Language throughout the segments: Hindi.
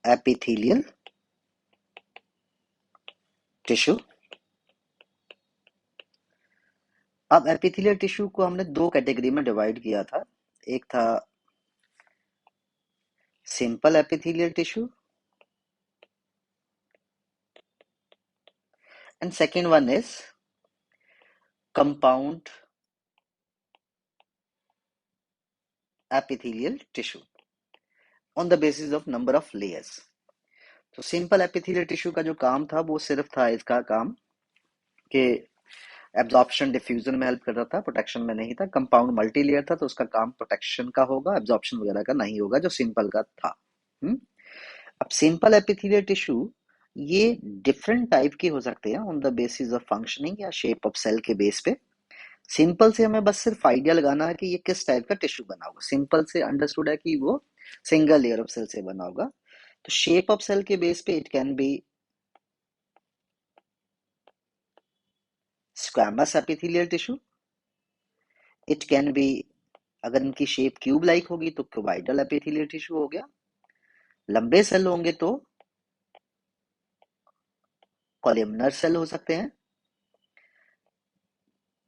Epithelial tissue. अब एपिथेलियल टिश्यू को हमने दो कैटेगरी में डिवाइड किया था। एक था simple epithelial tissue and second one is compound epithelial tissue on the basis of number of layers. तो सिंपल एपिथेलियल टिश्यू का जो काम था वो सिर्फ था इसका काम कि एब्जॉर्प्शन डिफ्यूजन में हेल्प कर रहा था, प्रोटेक्शन में नहीं था। कंपाउंड मल्टी लेयर था तो उसका काम प्रोटेक्शन का होगा, एब्जॉर्प्शन वगैरह का नहीं होगा जो सिंपल का था। अब सिंपल एपिथेलियल टिश्यू ये डिफरेंट टाइप के हो सकते हैं on the basis of functioning या शेप ऑफ सेल के बेस पे। सिंपल से हमें बस सिर्फ आइडिया लगाना है कि ये किस टाइप का टिश्यू बना होगा। सिंपल से अंडरस्टूड है कि वो सिंगल लेयर ऑफ सेल से बना होगा। तो शेप ऑफ सेल के बेस पे it can be squamous epithelial tissue, it can be, अगर इनकी शेप क्यूब लाइक होगी तो क्यूबाइडल एपिथेलियल टिश्यू हो गया। लंबे सेल होंगे तो कॉलमनर सेल हो सकते हैं।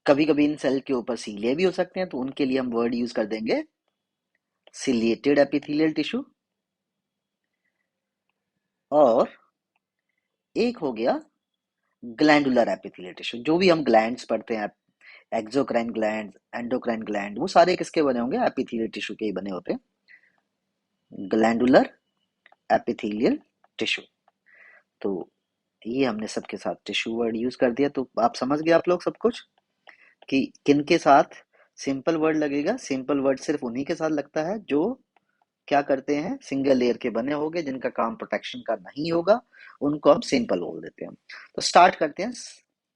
कभी कभी इन सेल के ऊपर सीलिए भी हो सकते हैं तो उनके लिए हम वर्ड यूज कर देंगे सिलिएटेड एपिथेलियल टिश्यू। और एक हो गया ग्लैंडुलर एपिथेलियल टिश्यू। जो भी हम ग्लैंड्स पढ़ते हैं, एक्सोक्राइन ग्लैंड, एंडोक्राइन ग्लैंड, वो सारे किसके बने होंगे? एपिथेलियल टिश्यू के ही बने होते हैं, ग्लैंडुलर एपिथेलियल टिश्यू। तो ये हमने सबके साथ टिश्यू वर्ड यूज कर दिया। तो आप समझ गए आप लोग सब कुछ कि किन के साथ सिंपल वर्ड लगेगा। सिंपल वर्ड सिर्फ उन्हीं के साथ लगता है जो क्या करते हैं, सिंगल लेयर के बने होंगे, जिनका काम प्रोटेक्शन का नहीं होगा, उनको हम सिंपल बोल देते हैं। तो स्टार्ट करते हैं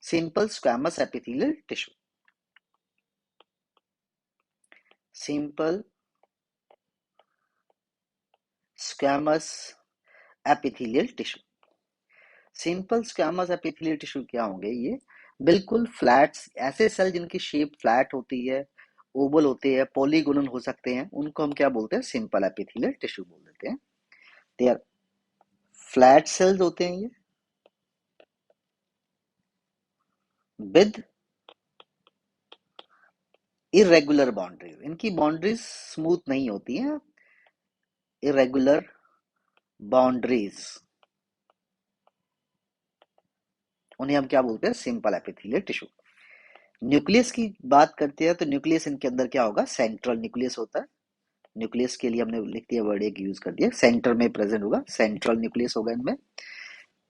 simple squamous epithelial tissue. Simple squamous epithelial tissue. Simple squamous epithelial tissue क्या होंगे? ये बिल्कुल फ्लैट, ऐसे सेल जिनकी शेप फ्लैट होती है, ओवल होते हैं, पॉलीगोनल हो सकते हैं, उनको हम क्या बोलते हैं? सिंपल एपिथेलियल टिश्यू बोल देते हैं। दे आर फ्लैट सेल्स होते हैं ये विद इरेगुलर बाउंड्रीज। इनकी बाउंड्रीज स्मूथ नहीं होती हैं, इरेगुलर बाउंड्रीज, उन्हें हम क्या बोलते हैं? Simple epithelial tissue. न्यूक्लियस की बात करते हैं तो न्यूक्लियस इनके अंदर क्या होगा? सेंट्रल न्यूक्लियस होता है। न्यूक्लियस के लिए हमने लिख दिया, वर्ड एक यूज कर दिया, सेंटर में प्रेजेंट होगा, सेंट्रल न्यूक्लियस होगा इनमें।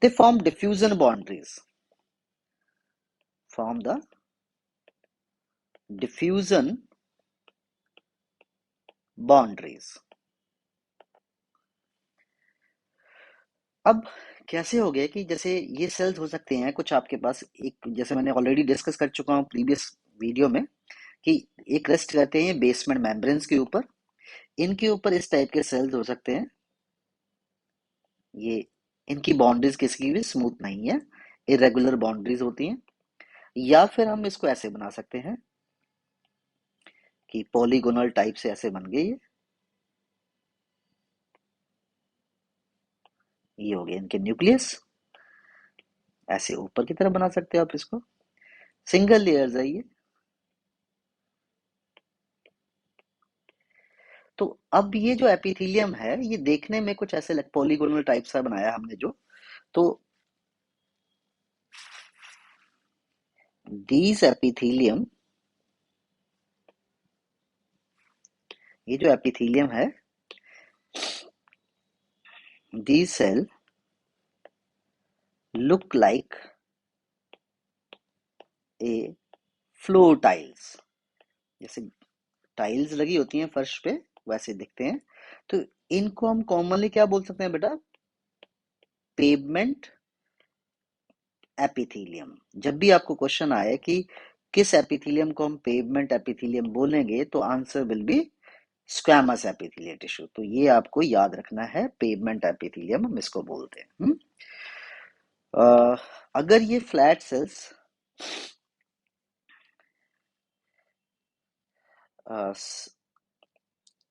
They form diffusion boundaries, form the diffusion boundaries. अब कैसे हो गया कि जैसे ये सेल्स हो सकते हैं कुछ आपके पास, एक जैसे मैंने ऑलरेडी डिस्कस कर चुका हूँ प्रीवियस वीडियो में कि एक रेस्ट करते हैं बेसमेंट मेम्ब्रेन्स के ऊपर। इनके ऊपर इस टाइप के सेल्स हो सकते हैं। ये इनकी बाउंड्रीज किसी भी स्मूथ नहीं है, इरेगुलर बाउंड्रीज होती हैं। या फिर हम इसको ऐसे बना सकते हैं कि पॉलीगोनल टाइप से ऐसे बन गए ये हो गए इनके न्यूक्लियस। ऐसे ऊपर की तरफ बना सकते हो आप इसको, सिंगल लेयर्स है ये। तो अब ये जो एपिथेलियम है ये देखने में कुछ ऐसे लग, पॉलीगोनल टाइप सा बनाया हमने जो। तो दीज एपिथेलियम, ये जो एपिथेलियम है, these cell look like a floor tiles. जैसे टाइल्स लगी होती हैं फर्श पे, वैसे दिखते हैं। तो इनको हम कॉमनली क्या बोल सकते हैं बेटा? Pavement epithelium. जब भी आपको क्वेश्चन आए कि किस एपिथेलियम को हम पेवमेंट एपिथेलियम बोलेंगे तो answer will be squamous epithelial tissue. तो ये आपको याद रखना है, पेवमेंट एपिथेलियम हम इसको बोलते हैं। अगर ये फ्लैट सेल्स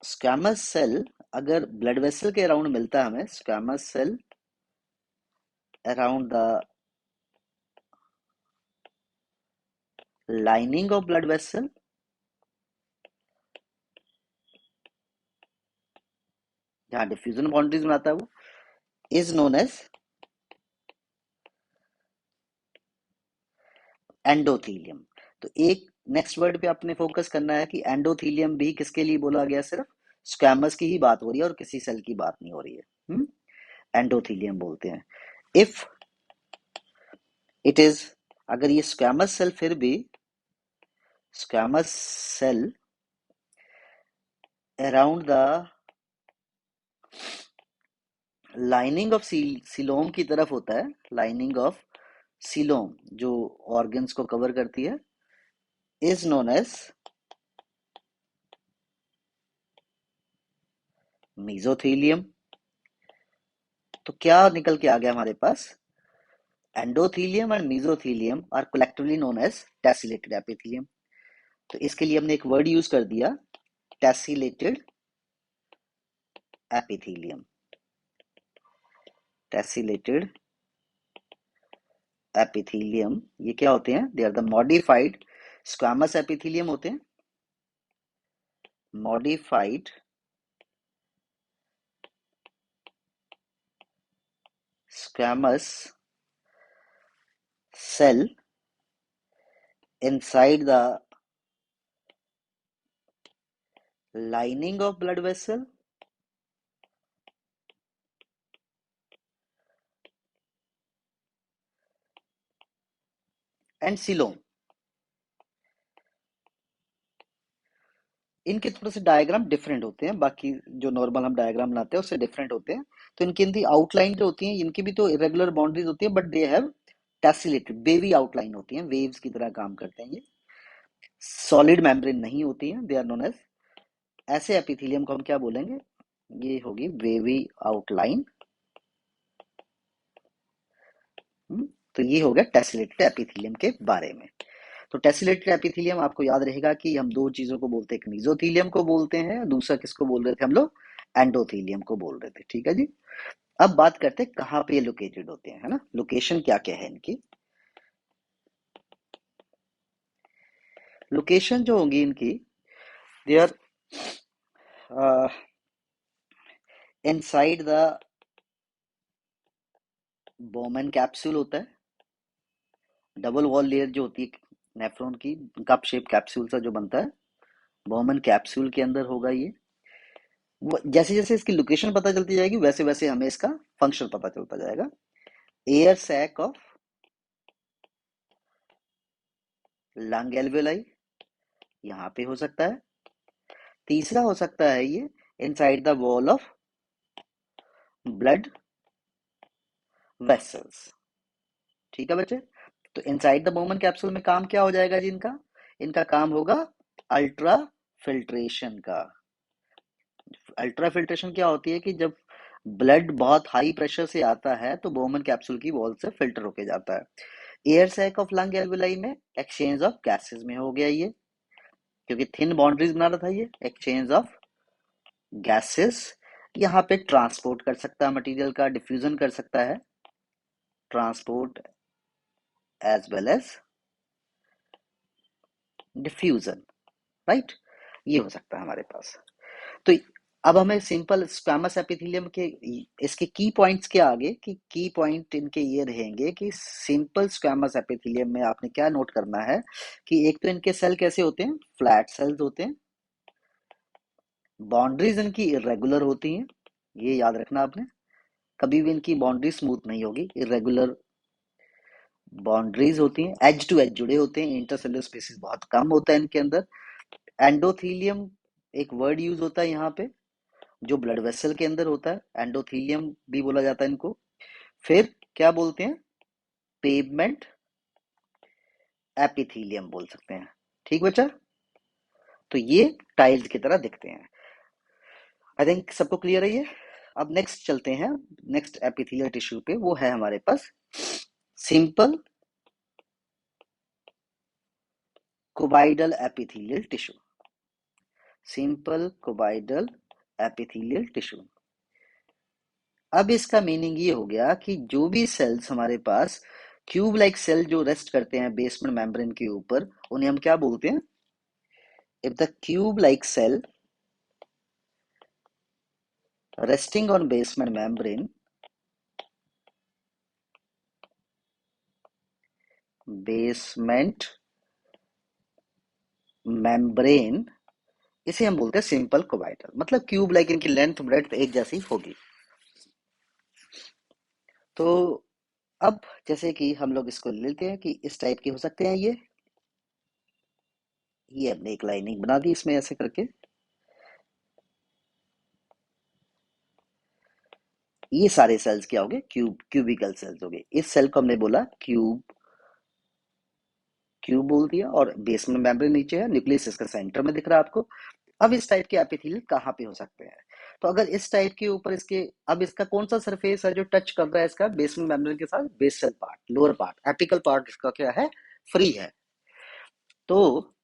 स्क्वैमस सेल अगर ब्लड वेसल के अराउंड मिलता है हमें squamous cell around the lining of blood vessel, जहां डिफ्यूजन बाउंड्रीज बनाता है वो, इज नोन एज एंडोथीलियम। तो एक नेक्स्ट वर्ड पे आपने फोकस करना है कि एंडोथीलियम भी किसके लिए बोला गया, सिर्फ स्क्वैमस की ही बात हो रही है और किसी सेल की बात नहीं हो रही है। एंडोथीलियम बोलते हैं। इफ इट इज, अगर ये स्क्वैमस सेल, फिर भी squamous cell around the lining of coelom की तरफ होता है, लाइनिंग ऑफ सीलोम जो ऑर्गन्स को कवर करती है, इज नोन एज मीजोथीलियम। तो क्या निकल के आ गया हमारे पास, endothelium and mesothelium are collectively known as tessellated epithelium. तो इसके लिए हमने एक वर्ड यूज कर दिया, टेसिलेटेड एपिथीलियम। टेसिलेटेड एपिथीलियम ये क्या होते हैं, they are the modified squamous epithelium होते हैं, modified squamous cell inside the lining of blood vessel and coelom। इनके थोड़े से डायग्राम डिफरेंट होते हैं, बाकी जो नॉर्मल हम डायग्राम बनाते हैं उससे डिफरेंट होते हैं। तो इनकी इनकी आउटलाइन जो होती है, इनकी भी तो इरेगुलर बाउंड्रीज होती है, but they have tessellated wavy outline होती है, वेव्स की तरह काम करते हैं ये, सॉलिड मेम्ब्रेन नहीं होती है, दे आर नोन एज, ऐसे एपिथेलियम को हम क्या बोलेंगे, ये होगी वेवी आउटलाइन। तो ये हो गया टेसिलेटेड एपिथेलियम के बारे में। तो टेसिलेटेड एपिथेलियम आपको याद रहेगा कि हम दो चीजों को बोलते हैं, एक मीजोथीलियम को बोलते हैं, दूसरा किसको बोल रहे थे हम लोग, एंडोथीलियम को बोल रहे थे। ठीक है जी। अब बात करते हैं कहाँ पे ये लोकेटेड होते हैं, है ना, लोकेशन क्या क्या है इनकी। लोकेशन जो होंगी इनकी, they are inside the Bowman capsule होता है, डबल वॉल लेयर जो होती है नेफ्रॉन की, कप शेप कैप्सूल सा जो बनता है, बोमेन कैप्सूल के अंदर होगा ये। जैसे जैसे इसकी लोकेशन पता चलती जाएगी वैसे वैसे हमें इसका फंक्शन पता चलता जाएगा। Air sac of lung alveoli यहाँ पे हो सकता है। तीसरा हो सकता है ये inside the wall of blood vessels. ठीक है बच्चे। तो इनसाइड द बोमन कैप्सूल में काम क्या हो जाएगा जी, इनका इनका काम होगा अल्ट्रा फिल्ट्रेशन का। अल्ट्रा फिल्ट्रेशन क्या होती है कि जब ब्लड बहुत हाई प्रेशर से आता है तो बोमन कैप्सूल की वॉल से फिल्टर होके जाता है। Air sac of lung alveoli में एक्सचेंज ऑफ गैसेस में हो गया ये, क्योंकि थिन बाउंड्रीज बना रहा था ये, एक्सचेंज ऑफ गैसेस। यहाँ पे ट्रांसपोर्ट कर सकता है मटेरियल का, डिफ्यूजन कर सकता है, transport as well as diffusion, right. ये हो सकता है हमारे पास। तो अब हमें सिंपल स्क्वैमस एपिथेलियम के इसके की पॉइंट्स के आगे, कि की पॉइंट इनके ये रहेंगे कि सिंपल स्क्वैमस एपिथेलियम में आपने क्या नोट करना है कि एक तो इनके सेल कैसे होते हैं, फ्लैट सेल्स होते हैं, बाउंड्रीज इनकी इरेगुलर होती हैं, ये याद रखना आपने, कभी भी इनकी बाउंड्री स्मूथ नहीं होगी, इरेगुलर बाउंड्रीज होती हैं, एज टू एज जुड़े होते हैं, इंटरसेलुलर स्पेसिस बहुत कम होता है इनके अंदर। एंडोथीलियम एक वर्ड यूज होता है यहाँ पे, जो ब्लड वेसल के अंदर होता है, एंडोथीलियम भी बोला जाता है इनको। फिर क्या बोलते हैं, पेवमेंट एपिथीलियम बोल सकते हैं। ठीक बच्चा। तो ये टाइल्स की तरह दिखते हैं। आई थिंक सबको क्लियर है ये। अब नेक्स्ट चलते हैं, नेक्स्ट एपिथेलियल टिश्यू पे, वो है हमारे पास simple cuboidal epithelial tissue. Simple cuboidal epithelial tissue. अब इसका मीनिंग ये हो गया कि जो भी सेल्स हमारे पास क्यूब लाइक सेल जो रेस्ट करते हैं बेसमेंट मेम्ब्रेन के ऊपर, उन्हें हम क्या बोलते हैं? If the cube like cell resting on basement membrane, इसे हम बोलते हैं सिंपल कोबाइटल। मतलब क्यूब लाइक इनकी लेंथ ब्रेड्थ एक जैसी होगी। तो अब जैसे कि हम लोग इसको लेते हैं कि इस टाइप के हो सकते हैं ये हमने एक लाइनिंग बना दी इसमें ऐसे करके। ये सारे सेल्स क्या हो गए? क्यूबिकल सेल्स हो गए। इस सेल को हमने बोला क्यूब, क्यूब बोल दिया, और बेसमेंट मेम्ब्रेन नीचे है, न्यूक्लियस इसका सेंटर में दिख रहा है आपको। अब इस टाइप के एपिथेलियल कहाँ पे हो सकते हैं? तो अगर इस टाइप के ऊपर इसके, अब इसका कौन सा सरफेस है जो टच कर रहा है इसका बेसमेंट मेम्ब्रेन के साथ? Basal part, lower part, apical part इसका क्या है? फ्री है। तो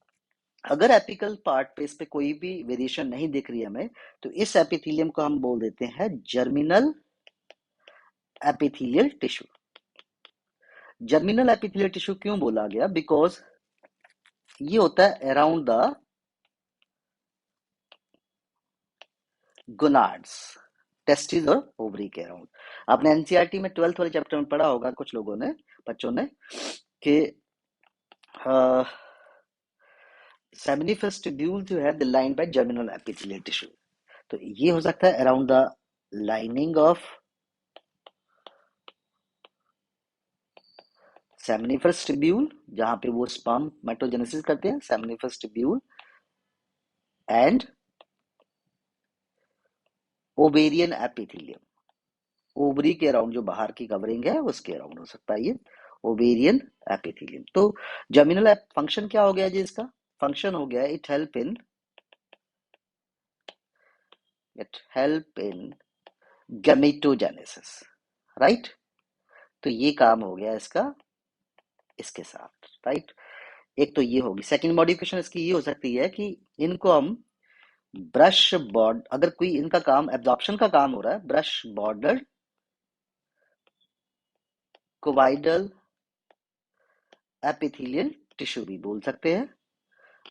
अगर एपिकल पार्ट पे इस पे कोई भी वेरिएशन नहीं दिख रही है हमें, तो इस एपिथेलियम को हम बोल देते हैं germinal epithelial tissue. Germinal epithelial tissue क्यों बोला गया? बिकॉज ये होता है अराउंड द गोनाड्स, टेस्टिस और ओवरी के अराउंड। आपने एनसीईआरटी में 12th वाले चैप्टर में पढ़ा होगा कुछ लोगों ने, बच्चों ने, कि सेमिनिफेरस ट्यूब्यूल जो है the line by germinal epithelial tissue. तो ये हो सकता है around the lining of seminiferous tubule, जहां पे वो स्पर्म मेटोजेनेसिस करते हैं, seminiferous tubule and ovarian epithelium. Ovary के अराउंड जो बाहर की कवरिंग है उसके अराउंड हो सकता है ये ओवेरियन एपिथेलियम। तो जर्मिनल फंक्शन क्या हो गया जी? इसका फंक्शन हो गया it help in gametogenesis, right. तो ये काम हो गया इसका इसके साथ, राइट। एक तो ये होगी। सेकंड मॉडिफिकेशन इसकी ये हो सकती है कि इनको हम ब्रश बॉर्ड, अगर कोई इनका काम एब्जॉर्प्शन का काम हो रहा है, ब्रश बॉर्डर कोवाइडल एपिथेलियल टिश्यू भी बोल सकते हैं।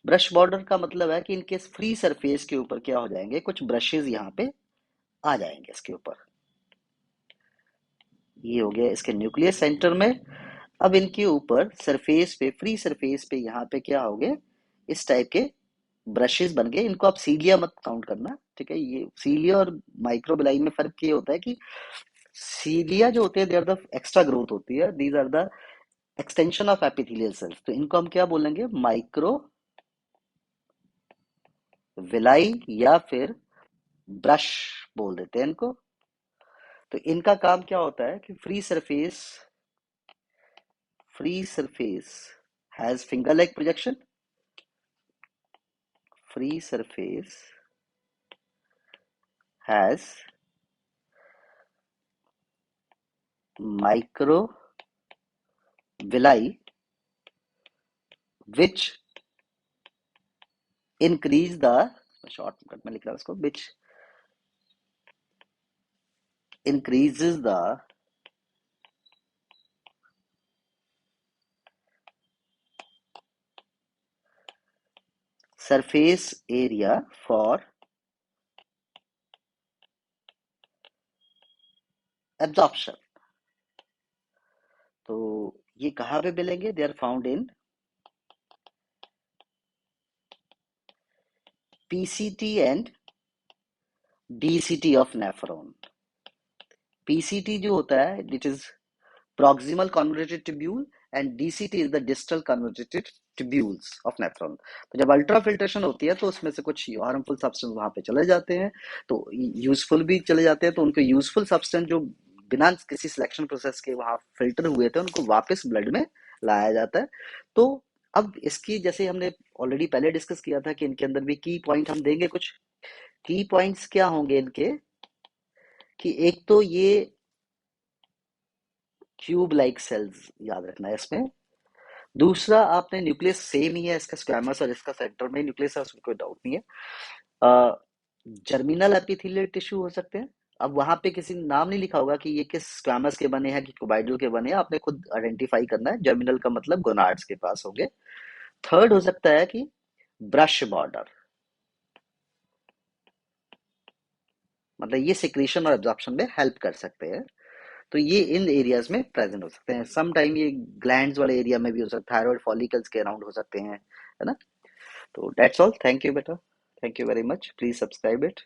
ब्रश बॉर्डर का मतलब है कि इनके फ्री सरफेस के ऊपर क्या हो जाएंगे? कुछ ब्रशेस यहाँ पे आ जाएंगे इसके ऊपर। ये हो गया इसके न्यूक्लियस सेंटर में। अब इनके ऊपर सरफेस पे, फ्री सरफेस पे यहाँ पे क्या हो गए? इस टाइप के ब्रशेस बन गए। इनको आप सीलिया मत काउंट करना, ठीक है। ये सीलिया और माइक्रोबिलाई में फर्क ये होता है कि सीलिया जो होते हैं they are the extra growth होती है, these are the extension of epithelial cells. तो इनको हम क्या बोलेंगे? माइक्रो विलाई या फिर ब्रश बोल देते हैं इनको। तो इनका काम क्या होता है कि free surface has finger like projection, free surface has microvilli which increase the shortcut में लिख रहा हूं इसको, which increases the surface area for absorption। तो ये कहाँ पे मिलेंगे? They are found in PCT and DCT of nephron. PCT जो होता है it is proximal convoluted tubule and DCT is the distal convoluted tubules of nephron। तो जब अल्ट्रा फिल्ट्रेशन होती है तो उसमें से कुछ हार्मफुल सब्सटेंस वहां पे चले जाते हैं, तो यूजफुल भी चले जाते हैं। तो उनको यूजफुल सब्सटेंस जो बिना किसी सिलेक्शन प्रोसेस के वहां फिल्टर हुए थे उनको वापस ब्लड में लाया जाता है। तो अब इसकी जैसे हमने ऑलरेडी पहले डिस्कस किया था कि इनके अंदर भी की पॉइंट हम देंगे। कुछ की पॉइंट्स क्या होंगे इनके? कि एक तो ये क्यूब लाइक सेल्स याद रखना है इसमें। दूसरा, आपने न्यूक्लियस सेम ही है इसका, स्क्वैमस और इसका सेंटर में न्यूक्लियस है, उसमें कोई डाउट नहीं है। जर्मिनल एपिथेलियल टिश्यू हो सकते हैं। अब वहां पे किसी ने नाम नहीं लिखा होगा कि ये किस स्क्वामस के बने हैं कि क्यूबाइडल के बने हैं, आपने खुद आइडेंटिफाई करना है। जर्मिनल का मतलब गोनाड्स के पास होंगे। थर्ड हो सकता है कि ब्रश बॉर्डर, मतलब ये सिक्रीशन और एब्जॉर्प्शन में हेल्प कर सकते हैं। तो ये इन एरियाज में प्रेजेंट हो सकते हैं। सम टाइम ये ग्लैंड्स वाले एरिया में भी हो सकता है, थायराइड फॉलिकल्स के अराउंड हो सकते हैं, है ना। तो दैट्स ऑल, थैंक यू बेटा, thank you very much, please subscribe it.